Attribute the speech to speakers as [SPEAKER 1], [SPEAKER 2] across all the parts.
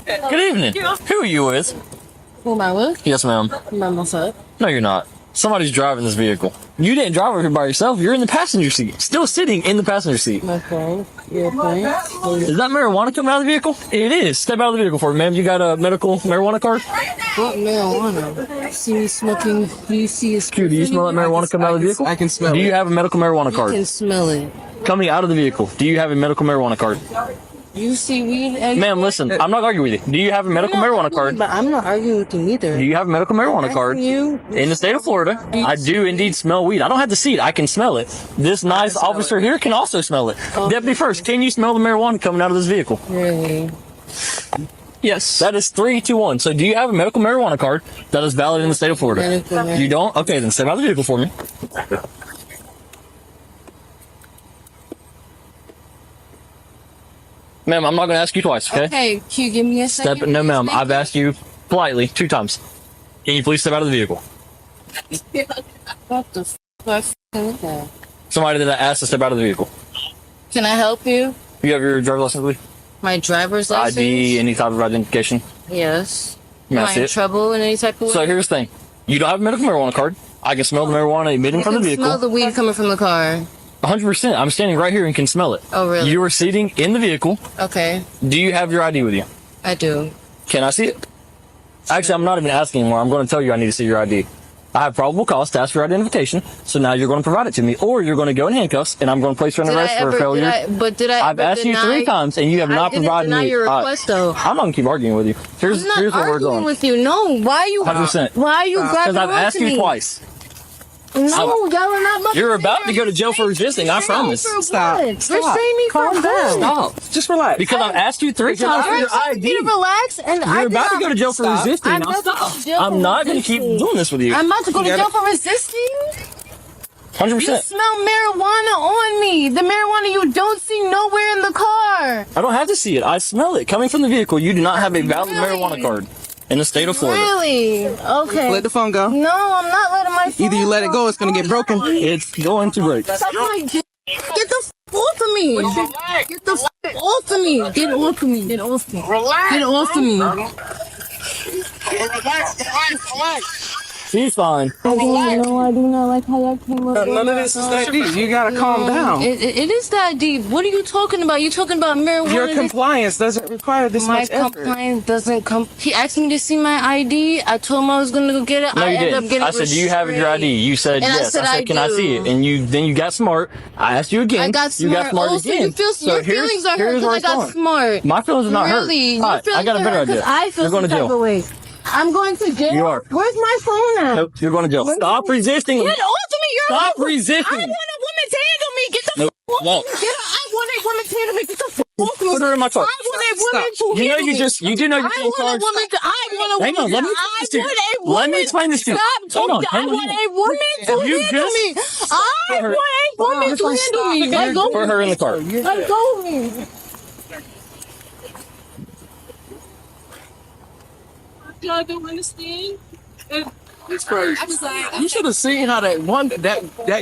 [SPEAKER 1] Good evening. Who are you with?
[SPEAKER 2] Who am I with?
[SPEAKER 1] Yes, ma'am.
[SPEAKER 2] By myself.
[SPEAKER 1] No, you're not. Somebody's driving this vehicle. You didn't drive over here by yourself. You're in the passenger seat. Still sitting in the passenger seat.
[SPEAKER 2] My phone. Your phone.
[SPEAKER 1] Is that marijuana coming out of the vehicle? It is. Step out of the vehicle for me, ma'am. You got a medical marijuana card?
[SPEAKER 2] What marijuana? See me smoking. Do you see a
[SPEAKER 1] Do you smell that marijuana coming out of the vehicle?
[SPEAKER 3] I can smell it.
[SPEAKER 1] Do you have a medical marijuana
[SPEAKER 2] You
[SPEAKER 1] card?
[SPEAKER 2] can smell it.
[SPEAKER 1] Coming out of the vehicle. Do you have a medical marijuana card?
[SPEAKER 2] You see weed?
[SPEAKER 1] Ma'am, listen. I'm not arguing with you. Do you have a medical marijuana card?
[SPEAKER 2] But I'm not arguing with you either.
[SPEAKER 1] Do you have a medical marijuana card?
[SPEAKER 2] You.
[SPEAKER 1] In the state of Florida, I do indeed smell weed. I don't have to see it. I can smell it. This nice officer here can also smell it. Deputy First, can you smell the marijuana coming out of this vehicle?
[SPEAKER 2] Really?
[SPEAKER 1] Yes. That is 3, 2, 1. So do you have a medical marijuana card that is valid in the state of Florida? You don't? Okay, then step out of the vehicle for me. Ma'am, I'm not going to ask you twice, okay?
[SPEAKER 2] Okay, can you give me a second?
[SPEAKER 1] No, ma'am. I've asked you politely 2 times. Can you please step out of the vehicle?
[SPEAKER 2] What the fuck is that?
[SPEAKER 1] Somebody that I asked to step out of the vehicle.
[SPEAKER 2] Can I help you?
[SPEAKER 1] You have your driver's license with you?
[SPEAKER 2] My driver's license?
[SPEAKER 1] ID, any type of identification?
[SPEAKER 2] Yes.
[SPEAKER 1] May I
[SPEAKER 2] Am I
[SPEAKER 1] see
[SPEAKER 2] in
[SPEAKER 1] it?
[SPEAKER 2] trouble in any type of way?
[SPEAKER 1] So here's the thing. You don't have a medical marijuana card. I can smell the marijuana emitting from the vehicle.
[SPEAKER 2] Smell the weed coming from the car.
[SPEAKER 1] 100%. I'm standing right here and can smell it.
[SPEAKER 2] Oh, really?
[SPEAKER 1] You are sitting in the vehicle.
[SPEAKER 2] Okay,
[SPEAKER 1] Do you have your ID with you?
[SPEAKER 2] I do.
[SPEAKER 1] Can I see it? Actually, I'm not even asking anymore. I'm going to tell you I need to see your ID. I have probable cause to ask for your identification, so now you're going to provide it to me, or you're going to go in handcuffs, and I'm going to place you on arrest for failure. I've asked you 3 times, and you have not provided
[SPEAKER 2] deny
[SPEAKER 1] me.
[SPEAKER 2] your request, though.
[SPEAKER 1] I'm not going to keep arguing with you. Here's
[SPEAKER 2] I'm not
[SPEAKER 1] what we're
[SPEAKER 2] arguing
[SPEAKER 1] going.
[SPEAKER 2] with you. No, why are you?
[SPEAKER 1] 100%.
[SPEAKER 2] Why are you grabbing
[SPEAKER 1] Because I've asked
[SPEAKER 2] onto
[SPEAKER 1] you
[SPEAKER 2] me?
[SPEAKER 1] twice.
[SPEAKER 2] No, y'all are not about
[SPEAKER 1] You're
[SPEAKER 2] to
[SPEAKER 1] about to go to jail for resisting, I promise.
[SPEAKER 3] Stop.
[SPEAKER 2] Restrain me from
[SPEAKER 3] Calm down.
[SPEAKER 2] what?
[SPEAKER 3] Stop. Just relax.
[SPEAKER 1] Because I've asked you 3 times for your
[SPEAKER 2] I need
[SPEAKER 1] ID.
[SPEAKER 2] to relax, and
[SPEAKER 1] You're about to go to jail for resisting.
[SPEAKER 2] I'm
[SPEAKER 1] Now
[SPEAKER 2] about to
[SPEAKER 1] stop.
[SPEAKER 2] go to jail
[SPEAKER 1] I'm
[SPEAKER 2] for
[SPEAKER 1] not going to keep
[SPEAKER 2] resisting.
[SPEAKER 1] doing this with you.
[SPEAKER 2] I'm about to go to jail for resisting.
[SPEAKER 1] 100%.
[SPEAKER 2] You smell marijuana on me. The marijuana you don't see nowhere in the car.
[SPEAKER 1] I don't have to see it. I smell it coming from the vehicle. You do not have a valid marijuana card in the state of Florida.
[SPEAKER 2] Really? Okay.
[SPEAKER 3] Let the phone go.
[SPEAKER 2] No, I'm not letting my phone
[SPEAKER 3] Either you let it go, it's gonna get broken.
[SPEAKER 1] It's going to break.
[SPEAKER 2] Get the off of me. Get the off of me. Get off of me. Get off me. Get off of me.
[SPEAKER 1] She's fine.
[SPEAKER 2] I do not like how y'all came up.
[SPEAKER 3] None of this is that deep. You gotta calm down.
[SPEAKER 2] It is that deep. What are you talking about? You talking about marijuana?
[SPEAKER 3] Your compliance doesn't require this
[SPEAKER 2] My
[SPEAKER 3] much effort.
[SPEAKER 2] compliance doesn't come. He asked me to see my ID. I told him I was gonna go get it.
[SPEAKER 1] No,
[SPEAKER 2] I
[SPEAKER 1] you
[SPEAKER 2] ended up
[SPEAKER 1] didn't.
[SPEAKER 2] getting
[SPEAKER 1] I said, do you have your ID? You said,
[SPEAKER 2] And I
[SPEAKER 1] yes.
[SPEAKER 2] said, I
[SPEAKER 1] can I
[SPEAKER 2] do.
[SPEAKER 1] see it? And then you got smart. I asked you again.
[SPEAKER 2] I got smart.
[SPEAKER 1] You got smart
[SPEAKER 2] Also,
[SPEAKER 1] again.
[SPEAKER 2] you feel your feelings are hurt
[SPEAKER 1] here's
[SPEAKER 2] because
[SPEAKER 1] where
[SPEAKER 2] I
[SPEAKER 1] it's
[SPEAKER 2] got
[SPEAKER 1] going.
[SPEAKER 2] smart.
[SPEAKER 1] My feelings are not
[SPEAKER 2] Really?
[SPEAKER 1] hurt. All right, I got a better idea.
[SPEAKER 2] I feel
[SPEAKER 1] You're going to
[SPEAKER 2] some type
[SPEAKER 1] jail.
[SPEAKER 2] of way. I'm going to jail.
[SPEAKER 1] You are.
[SPEAKER 2] Where's my phone at?
[SPEAKER 1] Nope, you're going to jail. Stop resisting.
[SPEAKER 2] Get off of me. You're
[SPEAKER 1] Stop
[SPEAKER 2] I
[SPEAKER 1] resisting.
[SPEAKER 2] want a woman to handle me. Get the
[SPEAKER 1] Nope,
[SPEAKER 2] f off
[SPEAKER 1] won't.
[SPEAKER 2] me. I want a woman to handle me. Get the f off me.
[SPEAKER 1] Put her in my car.
[SPEAKER 2] I want a woman to
[SPEAKER 1] You know
[SPEAKER 2] handle me.
[SPEAKER 1] you do know you're
[SPEAKER 2] I
[SPEAKER 1] in
[SPEAKER 2] want
[SPEAKER 1] charge.
[SPEAKER 2] a woman to. I want a
[SPEAKER 1] Hang on,
[SPEAKER 2] woman.
[SPEAKER 1] let me
[SPEAKER 2] I
[SPEAKER 1] explain this to you.
[SPEAKER 2] want a woman.
[SPEAKER 1] Let me explain this to you.
[SPEAKER 2] Stop
[SPEAKER 1] Hold on,
[SPEAKER 2] talking.
[SPEAKER 1] hang
[SPEAKER 2] I
[SPEAKER 1] on.
[SPEAKER 2] want a woman to
[SPEAKER 1] You
[SPEAKER 2] handle me.
[SPEAKER 1] just-
[SPEAKER 2] I want a woman to handle me. Let go.
[SPEAKER 1] Put her in the car.
[SPEAKER 2] Let go of me.
[SPEAKER 4] Y'all don't understand?
[SPEAKER 3] It's crazy.
[SPEAKER 4] I was like,
[SPEAKER 3] You should have seen how that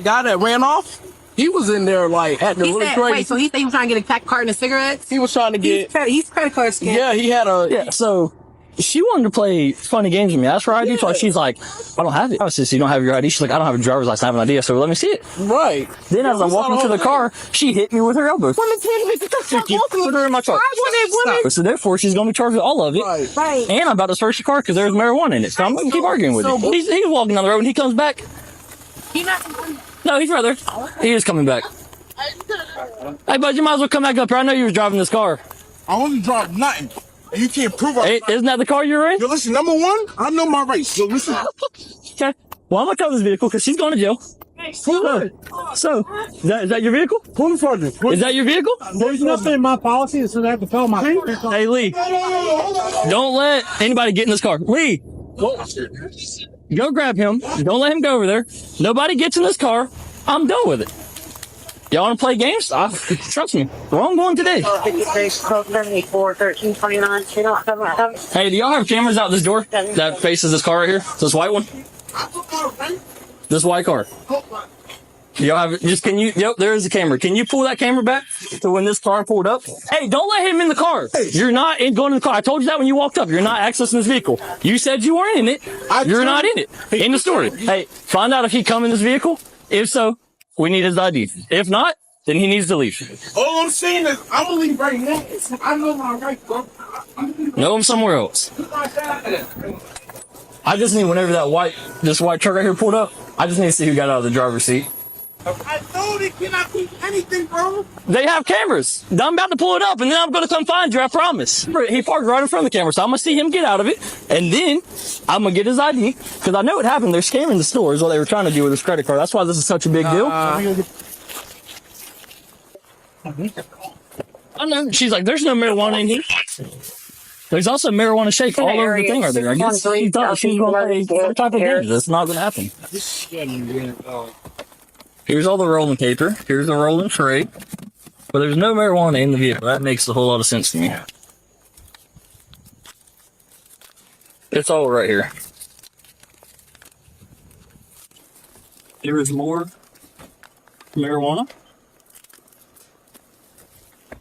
[SPEAKER 3] guy that ran off. He was in there like acting really crazy.
[SPEAKER 4] wait, so he said he was trying to get a carton of cigarettes?
[SPEAKER 3] He was trying to get.
[SPEAKER 4] He's credit card scam.
[SPEAKER 3] Yeah, he had a.
[SPEAKER 1] Yeah, so she wanted to play funny games with me. That's her ID. So she's like, I don't have it. I said, so you don't have your ID? She's like, I don't have a driver's license. I have an ID. So let me see it.
[SPEAKER 3] Right.
[SPEAKER 1] Then as I'm walking to the car, she hit me with her elbow.
[SPEAKER 2] Woman to handle me. Get the f off me.
[SPEAKER 1] Put her in my car.
[SPEAKER 2] I want a woman.
[SPEAKER 1] So therefore, she's going to be charged with all of it.
[SPEAKER 3] Right.
[SPEAKER 1] And I'm about to search the car because there's marijuana in it. So I'm going to keep arguing with him. He's walking down the road and he comes back. No, he's right there. He is coming back. Hey, bud, you might as well come back up here. I know you were driving this car.
[SPEAKER 5] I wasn't driving nothing. And you can't prove
[SPEAKER 1] Hey, isn't that the car you're in?
[SPEAKER 5] Yo, listen, number one, I know my rights. Yo, listen.
[SPEAKER 1] Okay. Well, I'm going to cover this vehicle because she's going to jail. So is that your vehicle?
[SPEAKER 5] Pull the further.
[SPEAKER 1] Is that your vehicle?
[SPEAKER 5] There's nothing in my policy, so I have to fill my paper.
[SPEAKER 1] Hey, Lee. Don't let anybody get in this car. Lee. Go grab him. Don't let him go over there. Nobody gets in this car. I'm done with it. Y'all want to play games? Trust me. Where I'm going today. Hey, do y'all have cameras out this door that faces this car right here? This white one? This white car. Y'all have just can you? Yep, there is a camera. Can you pull that camera back to when this car pulled up? Hey, don't let him in the car. You're not going in the car. I told you that when you walked up. You're not accessing this vehicle. You said you weren't in it. You're not in it. In the story. Hey, find out if he come in this vehicle. If so, we need his ID. If not, then he needs to leave.
[SPEAKER 5] All I'm saying is, I'm gonna leave right now. I know my right, bro.
[SPEAKER 1] No, him somewhere else. I just need whenever this white truck right here pulled up. I just need to see who got out of the driver's seat.
[SPEAKER 5] I know they cannot keep anything, bro.
[SPEAKER 1] They have cameras. I'm about to pull it up, and then I'm going to come find you, I promise. He parked right in front of the camera, so I'm going to see him get out of it, and then I'm going to get his ID, because I know what happened. They're scamming the store is what they were trying to do with his credit card. That's why this is such a big deal. I know. She's like, there's no marijuana in here. There's also marijuana shake all over the thing right there. I guess she thought she was going to pay some type of damage. That's not going to happen. Here's all the rolling paper. Here's the rolling tray. But there's no marijuana in the vehicle. That makes a whole lot of sense to me. It's all right here. There is more marijuana.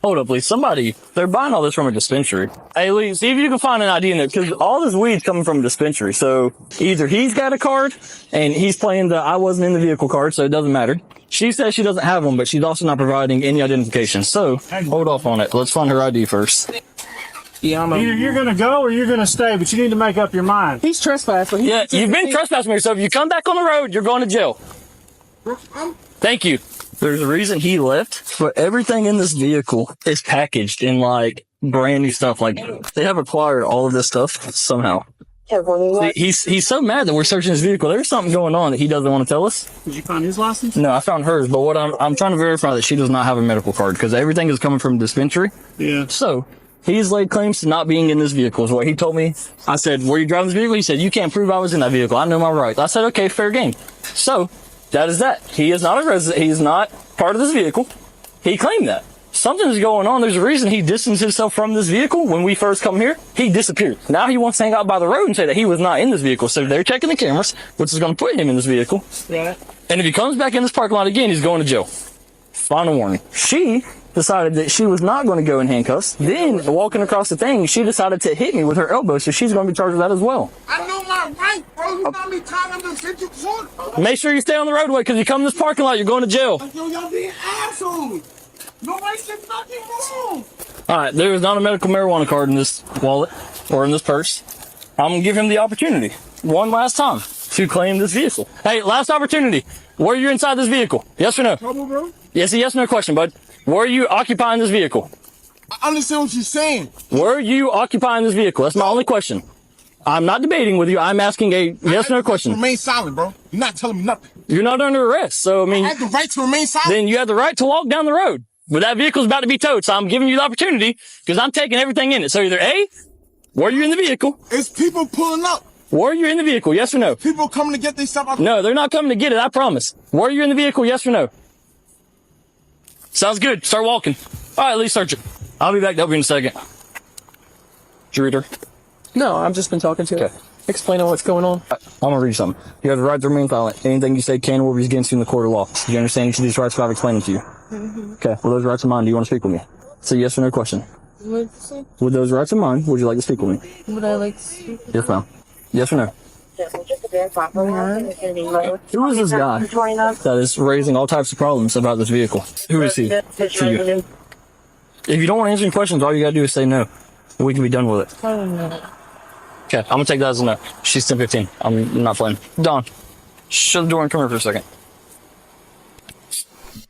[SPEAKER 1] Hold up, please. Somebody, they're buying all this from a dispensary. Hey, Lee, see if you can find an ID in there, because all this weed's coming from a dispensary. So either he's got a card and he's playing the I wasn't in the vehicle card, so it doesn't matter. She says she doesn't have one, but she's also not providing any identification. So hold off on it. Let's find her ID first.
[SPEAKER 3] Yeah,
[SPEAKER 5] Either you're gonna go or you're gonna stay, but you need to make up your mind.
[SPEAKER 3] he's trespassing.
[SPEAKER 1] Yeah, you've been trespassing me, so if you come back on the road, you're going to jail. Thank you. There's a reason he left, but everything in this vehicle is packaged in like brand new stuff. Like they have acquired all of this stuff somehow. See, he's so mad that we're searching his vehicle. There's something going on that he doesn't want to tell us.
[SPEAKER 5] Did you find his license?
[SPEAKER 1] No, I found hers, but what I'm trying to verify that she does not have a medical card, because everything is coming from a dispensary.
[SPEAKER 5] Yeah.
[SPEAKER 1] So he's laid claims to not being in this vehicle is what he told me. I said, were you driving this vehicle? He said, you can't prove I was in that vehicle. I know my rights. I said, okay, fair game. So that is that. He is not a resident. He's not part of this vehicle. He claimed that. Something's going on. There's a reason he distanced himself from this vehicle. When we first come here, he disappeared. Now he wants to hang out by the road and say that he was not in this vehicle. So they're checking the cameras, which is going to put him in this vehicle.
[SPEAKER 5] Yeah.
[SPEAKER 1] And if he comes back in this parking lot again, he's going to jail. Final warning. She decided that she was not going to go in handcuffs. Then, walking across the thing, she decided to hit me with her elbow, so she's going to be charged with that as well.
[SPEAKER 5] I know my right, bro. You got me tied under the court.
[SPEAKER 1] Make sure you stay on the roadway, because you come in this parking lot, you're going to jail.
[SPEAKER 5] Yo, y'all being assholes. Nobody said nothing wrong.
[SPEAKER 1] All right, there is not a medical marijuana card in this wallet or in this purse. I'm going to give him the opportunity one last time to claim this vehicle. Hey, last opportunity. Were you inside this vehicle? Yes or no?
[SPEAKER 5] Trouble, bro?
[SPEAKER 1] Yes, a yes or no question, bud. Were you occupying this vehicle?
[SPEAKER 5] I understand what you're saying.
[SPEAKER 1] Were you occupying this vehicle? That's my only question. I'm not debating with you. I'm asking a yes or no question.
[SPEAKER 5] Remain silent, bro. You're not telling me nothing.
[SPEAKER 1] You're not under arrest, so I mean,
[SPEAKER 5] I have the right to remain silent.
[SPEAKER 1] then you have the right to walk down the road. But that vehicle's about to be towed, so I'm giving you the opportunity because I'm taking everything in it. So either A, were you in the vehicle?
[SPEAKER 5] It's people pulling up.
[SPEAKER 1] Were you in the vehicle? Yes or no?
[SPEAKER 5] People coming to get their stuff out.
[SPEAKER 1] No, they're not coming to get it. I promise. Were you in the vehicle? Yes or no? Sounds good. Start walking. All right, at least search it. I'll be back to help you in a second. Did you read her?
[SPEAKER 3] No, I've just been talking to her, explaining what's going on.
[SPEAKER 1] I'm gonna read you something. You have the right to remain silent. Anything you say can or will be against you in the court of law. Do you understand each of these rights I've explained to you? Mm-hmm. Okay. Well, those rights are mine. Do you want to speak with me? It's a yes or no question. With those rights of mine, would you like to speak with me?
[SPEAKER 2] Would I like to speak?
[SPEAKER 1] Yes, ma'am. Yes or no? Who is this guy that is raising all types of problems about this vehicle? Who is he to you? If you don't want to answer any questions, all you gotta do is say no. We can be done with it. Okay, I'm gonna take that as a no. She's 10-15. I'm not playing. Don, shut the door and come here for a second.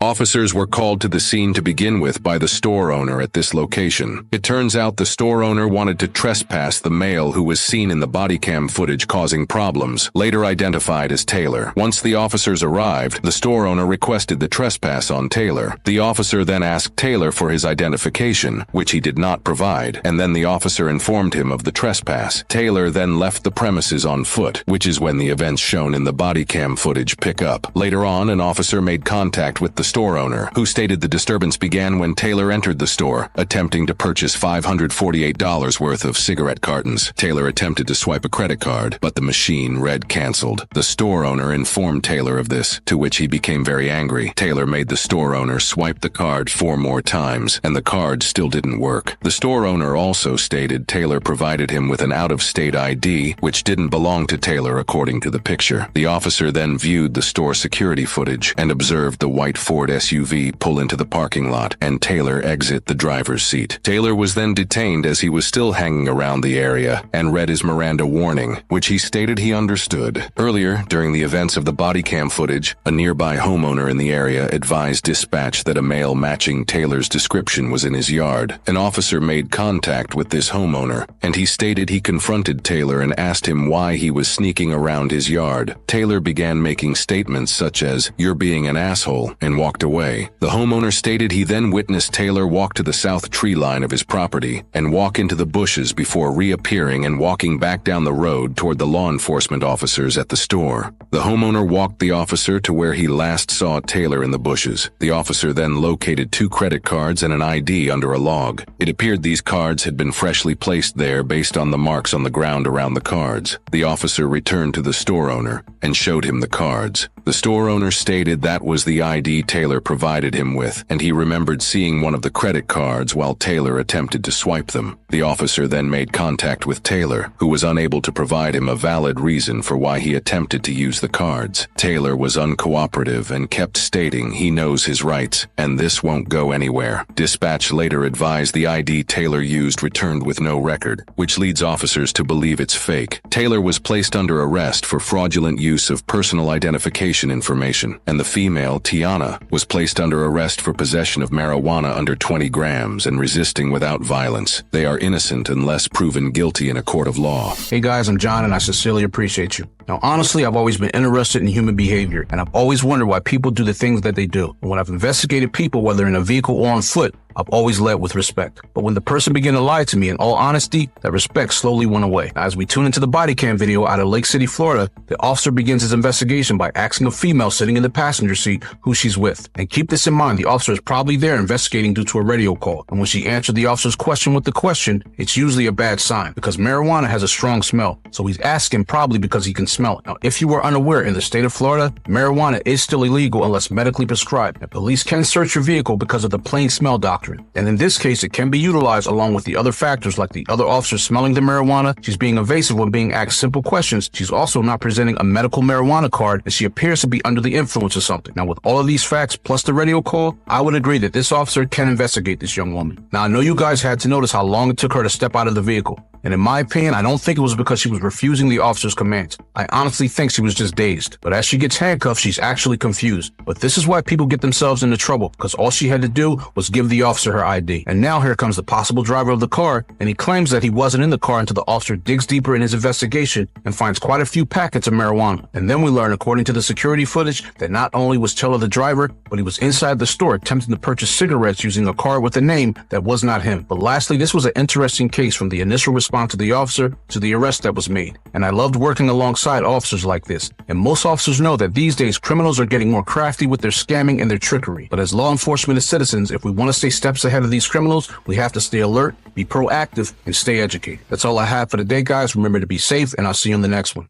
[SPEAKER 6] Officers were called to the scene to begin with by the store owner at this location. It turns out the store owner wanted to trespass the male who was seen in the body cam footage causing problems, later identified as Taylor. Once the officers arrived, the store owner requested the trespass on Taylor. The officer then asked Taylor for his identification, which he did not provide, and then the officer informed him of the trespass. Taylor then left the premises on foot, which is when the events shown in the body cam footage pick up. Later on, an officer made contact with the store owner, who stated the disturbance began when Taylor entered the store, attempting to purchase $548 worth of cigarette cartons. Taylor attempted to swipe a credit card, but the machine read canceled. The store owner informed Taylor of this, to which he became very angry. Taylor made the store owner swipe the card 4 more times, and the card still didn't work. The store owner also stated Taylor provided him with an out-of-state ID, which didn't belong to Taylor according to the picture. The officer then viewed the store security footage and observed the white Ford SUV pull into the parking lot and Taylor exit the driver's seat. Taylor was then detained as he was still hanging around the area and read his Miranda warning, which he stated he understood. Earlier, during the events of the body cam footage, a nearby homeowner in the area advised dispatch that a male matching Taylor's description was in his yard. An officer made contact with this homeowner, and he stated he confronted Taylor and asked him why he was sneaking around his yard. Taylor began making statements such as, "You're being an asshole," and walked away. The homeowner stated he then witnessed Taylor walk to the south tree line of his property and walk into the bushes before reappearing and walking back down the road toward the law enforcement officers at the store. The homeowner walked the officer to where he last saw Taylor in the bushes. The officer then located 2 credit cards and an ID under a log. It appeared these cards had been freshly placed there based on the marks on the ground around the cards. The officer returned to the store owner and showed him the cards. The store owner stated that was the ID Taylor provided him with, and he remembered seeing one of the credit cards while Taylor attempted to swipe them. The officer then made contact with Taylor, who was unable to provide him a valid reason for why he attempted to use the cards. Taylor was uncooperative and kept stating he knows his rights, and this won't go anywhere. Dispatch later advised the ID Taylor used returned with no record, which leads officers to believe it's fake. Taylor was placed under arrest for fraudulent use of personal identification information, and the female, Tiana, was placed under arrest for possession of marijuana under 20 grams and resisting without violence. They are innocent unless proven guilty in a court of law.
[SPEAKER 7] Hey guys, I'm John and I sincerely appreciate you. Now, honestly, I've always been interested in human behavior, and I've always wondered why people do the things that they do. And when I've investigated people, whether in a vehicle or on foot, I've always led with respect. But when the person began to lie to me, in all honesty, that respect slowly went away. Now, as we tune into the body cam video out of Lake City, Florida, the officer begins his investigation by asking a female sitting in the passenger seat who she's with. And keep this in mind, the officer is probably there investigating due to a radio call. And when she answered the officer's question with the question, it's usually a bad sign because marijuana has a strong smell. So he's asking probably because he can smell it. Now, if you were unaware, in the state of Florida, marijuana is still illegal unless medically prescribed. And police can search your vehicle because of the plain smell doctrine. And in this case, it can be utilized along with the other factors like the other officer smelling the marijuana, she's being evasive when being asked simple questions, she's also not presenting a medical marijuana card, and she appears to be under the influence of something. Now, with all of these facts plus the radio call, I would agree that this officer can investigate this young woman. Now, I know you guys had to notice how long it took her to step out of the vehicle. And in my opinion, I don't think it was because she was refusing the officer's commands. I honestly think she was just dazed. But as she gets handcuffed, she's actually confused. But this is why people get themselves into trouble, because all she had to do was give the officer her ID. And now here comes the possible driver of the car, and he claims that he wasn't in the car until the officer digs deeper in his investigation and finds quite a few packets of marijuana. And then we learn, according to the security footage, that not only was Taylor the driver, but he was inside the store attempting to purchase cigarettes using a card with a name that was not him. But lastly, this was an interesting case from the initial response to the officer to the arrest that was made. And I loved working alongside officers like this. And most officers know that these days criminals are getting more crafty with their scamming and their trickery. But as law enforcement and citizens, if we want to stay steps ahead of these criminals, we have to stay alert, be proactive, and stay educated. That's all I have for today, guys. Remember to be safe, and I'll see you in the next one.